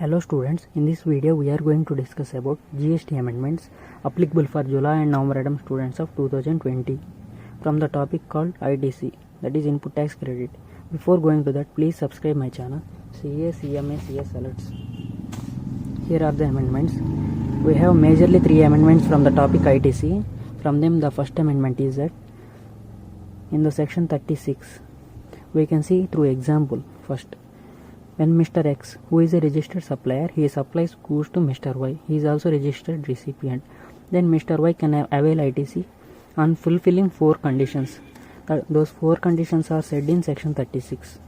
Hello students, in this video we are going to discuss about GST amendments applicable for July and November students of 2020 from the topic called ITC, that is input tax credit. Before going to that, please subscribe my channel CA, CMA, CS alerts. Here are the amendments. We have majorly 3 amendments from the topic ITC. From them the first amendment is that in the section 36 we can see through example. First, when Mr. X, who is a registered supplier, he supplies goods to Mr. Y, he is also registered recipient. Then Mr. Y can avail ITC on fulfilling 4 conditions. Those 4 conditions are said in section 36.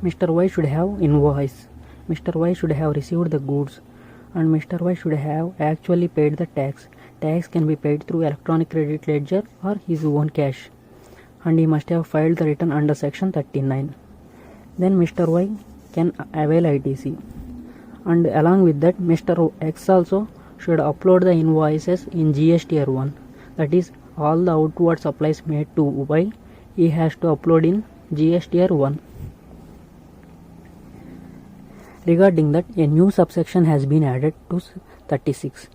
Mr. Y should have invoice, Mr. Y should have received the goods, and Mr. Y should have actually paid the tax. Tax can be paid through electronic credit ledger or his own cash, and he must have filed the return under section 39. Then Mr. Y can avail ITC, and along with that Mr. X also should upload the invoices in GSTR 1, that is all the outward supplies made to Y he has to upload in GSTR 1. Regarding that, a new subsection has been added to 36.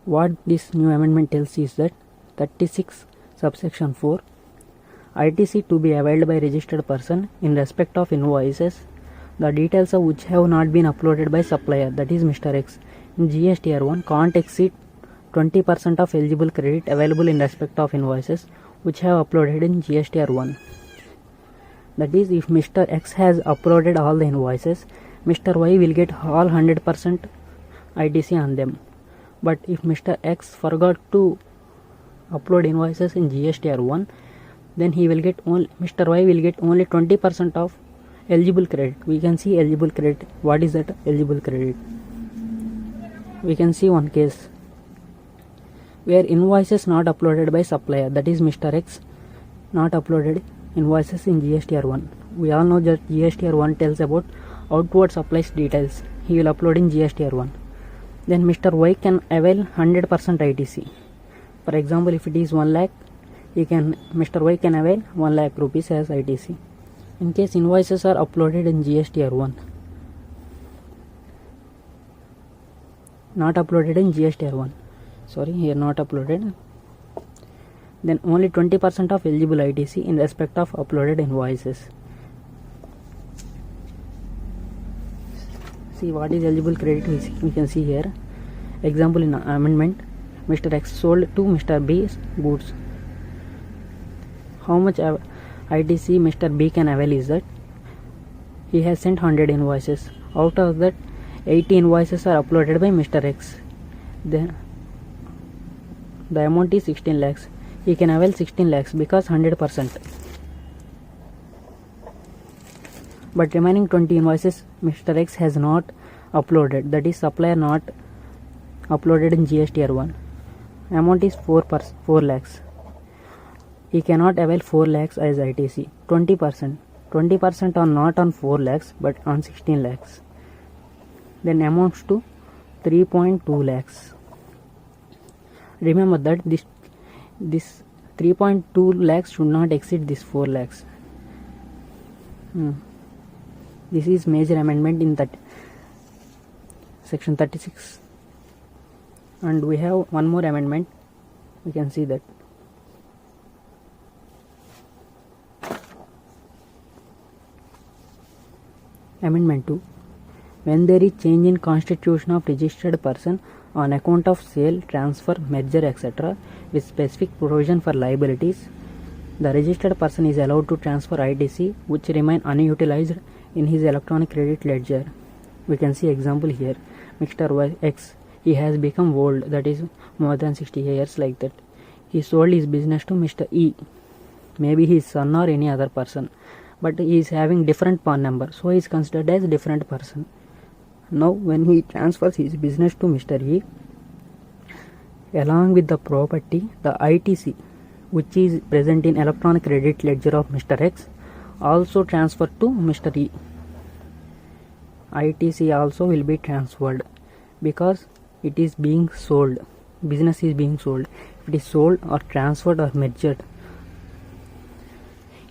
What this new amendment tells is that 36 subsection 4, ITC to be availed by registered person in respect of invoices, the details of which have not been uploaded by supplier, that is Mr. X, in GSTR 1 can't exceed 20% of eligible credit available in respect of invoices which have uploaded in GSTR 1. That is, if Mr. X has uploaded all the invoices, Mr. Y will get all 100% ITC on them. But if Mr. X forgot to upload invoices in GSTR 1, then he will get only, Mr. Y will get only 20% of eligible credit. We can see eligible credit. What is that eligible credit? We can see one case where invoices not uploaded by supplier, that is Mr. X not uploaded invoices in GSTR 1. We all know that GSTR 1 tells about outward supplies details. He will upload in GSTR 1. Then Mr. Y can avail 100% ITC. For example, if it is 1 lakh, Mr. Y can avail 1 lakh rupees as ITC. In case invoices are uploaded in GSTR 1, not uploaded in GSTR 1, sorry, here not uploaded, then only 20% of eligible ITC in respect of uploaded invoices. See what is eligible credit, we can see here. Example in amendment, Mr. X sold to Mr. B's goods. How much ITC Mr. B can avail is that he has sent 100 invoices. Out of that, 80 invoices are uploaded by Mr. X. Then the amount is 16 lakhs. He can avail 16 lakhs because 100%. But remaining 20 invoices Mr. X has not uploaded, that is supplier not uploaded in GSTR 1. Amount is 4 lakhs. He cannot avail 4 lakhs as ITC. 20% are not on 4 lakhs but on 16 lakhs. Then amounts to 3.2 lakhs. Remember that this 3.2 lakhs should not exceed this 4 lakhs. This is major amendment in that section 36. And we have one more amendment. We can see that. Amendment 2. When there is change in constitution of registered person on account of sale, transfer, merger, etc. with specific provision for liabilities, the registered person is allowed to transfer ITC which remain unutilized in his electronic credit ledger. We can see example here. Mr. X, he has become old, that is more than 60 years like that. He sold his business to Mr. E, maybe his son or any other person, but he is having different PAN number, so he is considered as different person. Now when he transfers his business to Mr. E, along with the property, the ITC which is present in electronic credit ledger of Mr. X also transferred to Mr. E. ITC also will be transferred because it is being sold, business is being sold. If it is sold or transferred or merged,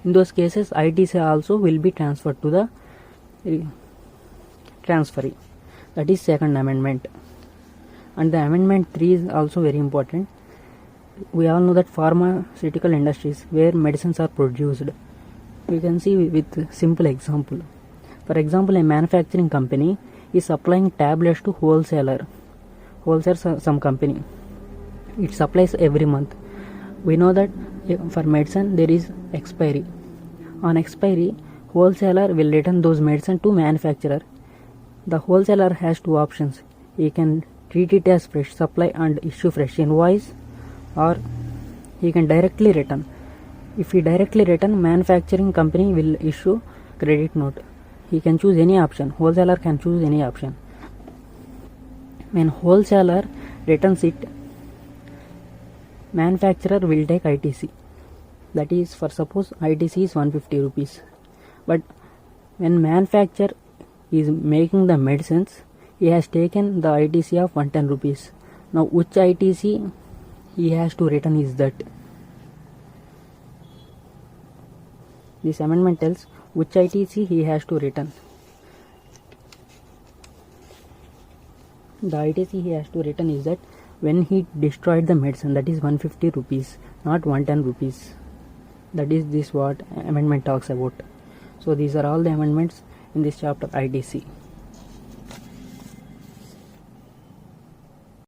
in those cases ITC also will be transferred to the transferee. That is second amendment. And the amendment 3 is also very important. We all know that pharmaceutical industries where medicines are produced, we can see with simple example. For example, a manufacturing company is supplying tablets to wholesaler some company. It supplies every month. We know that for medicine there is expiry. On expiry, wholesaler will return those medicine to manufacturer. The wholesaler has two options. He can treat it as fresh supply and issue fresh invoice, or he can directly return. If he directly return, manufacturing company will issue credit note. He can choose any option. Wholesaler can choose any option. When wholesaler returns it, manufacturer will take ITC. That is, for suppose ITC is 150 rupees. But when manufacturer is making the medicines, he has taken the ITC of 110 rupees. Now which ITC he has to return is that? This amendment tells which ITC he has to return. The ITC he has to return is that when he destroyed the medicine, that is 150 rupees, not 110 rupees. That is this what amendment talks about. So these are all the amendments in this chapter ITC.